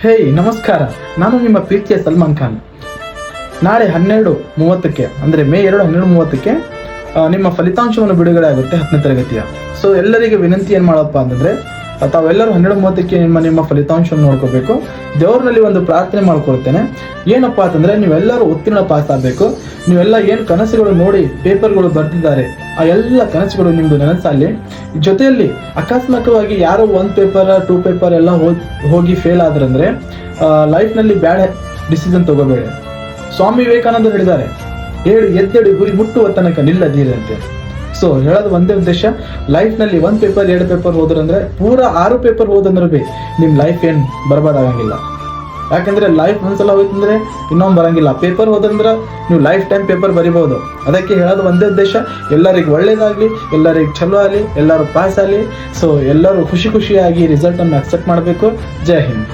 ಹೇಯ್ ನಮಸ್ಕಾರ, ನಾನು ನಿಮ್ಮ ಪ್ರೀತಿಯ ಸಲ್ಮಾನ್ ಖಾನ್. ನಾಳೆ 12:30 ಅಂದರೆ ಮೇ 2 12:30 ನಿಮ್ಮ ಫಲಿತಾಂಶವನ್ನು ಬಿಡುಗಡೆ ಆಗುತ್ತೆ 10ನೇ ತರಗತಿಯ. ಸೊ ಎಲ್ಲರಿಗೆ ವಿನಂತಿ ಏನು ಮಾಡಪ್ಪ ಅಂತಂದರೆ, ತಾವೆಲ್ಲರೂ 12:30 ನಿಮ್ಮ ಫಲಿತಾಂಶವನ್ನು ನೋಡ್ಕೋಬೇಕು. ದೇವ್ರನಲ್ಲಿ ಒಂದು ಪ್ರಾರ್ಥನೆ ಮಾಡ್ಕೊಳ್ತೇನೆ. ಏನಪ್ಪ ಅಂತಂದರೆ, ನೀವೆಲ್ಲರೂ ಉತ್ತೀರ್ಣ ಪಾಸ್ ಆಗಬೇಕು. ನೀವೆಲ್ಲ ಏನು ಕನಸುಗಳು ನೋಡಿ ಪೇಪರ್ಗಳು ಬರೆದಿದ್ದಾರೆ, ಆ ಎಲ್ಲ ಕನಸುಗಳು ನಿಮ್ಮದು ನನಸಲ್ಲಿ. ಜೊತೆಯಲ್ಲಿ ಅಕಸ್ಮಾತ್ವಾಗಿ ಯಾರೋ 1 ಪೇಪರ್ 2 ಪೇಪರ್ ಎಲ್ಲ ಹೋಗಿ ಫೇಲ್ ಆದ್ರಂದ್ರೆ ಲೈಫ್ನಲ್ಲಿ ಬ್ಯಾಡ್ ಡಿಸಿಷನ್ ತಗೋಬೇಡಿ. ಸ್ವಾಮಿ ವಿವೇಕಾನಂದ ಹೇಳಿದ್ದಾರೆ, ಎದ್ದೇಳಿ ಗುರಿ ಮುಟ್ಟುವ ತನಕ ನಿಲ್ಲದಿರಿ ಅಂತ. ಸೊ ಹೇಳೋದು ಒಂದೇ ಉದ್ದೇಶ, ಲೈಫ್ನಲ್ಲಿ 1 ಪೇಪರ್ 2 ಪೇಪರ್ ಹೋದ್ರಂದ್ರೆ ಪೂರ 6 ಪೇಪರ್ ಹೋದಂದ್ರೆ ಭೀ ನಿಮ್ಮ ಲೈಫ್ ಏನು ಬರ್ಬಾದಾಗಂಗಿಲ್ಲ. ಯಾಕಂದ್ರೆ ಲೈಫ್ ಒಂದ್ಸಲ ಹೋಯ್ತಂದ್ರೆ ಇನ್ನೊಂದು ಬರಂಗಿಲ್ಲ. ಪೇಪರ್ ಹೋದಂದ್ರೆ ನೀವು ಲೈಫ್ ಟೈಮ್ ಪೇಪರ್ ಬರಿಬಹುದು. ಅದಕ್ಕೆ ಹೇಳೋದು ಒಂದೇ ಉದ್ದೇಶ, ಎಲ್ಲರಿಗೂ ಒಳ್ಳೇದಾಗಲಿ, ಎಲ್ಲರಿಗೂ ಚಲೋ ಆಗಲಿ, ಎಲ್ಲರೂ ಪಾಸ್ ಆಗಲಿ. ಸೊ ಎಲ್ಲರೂ ಖುಷಿಯಾಗಿ ರಿಸಲ್ಟನ್ನು ಅಕ್ಸೆಪ್ಟ್ ಮಾಡಬೇಕು. ಜೈ ಹಿಂದ್.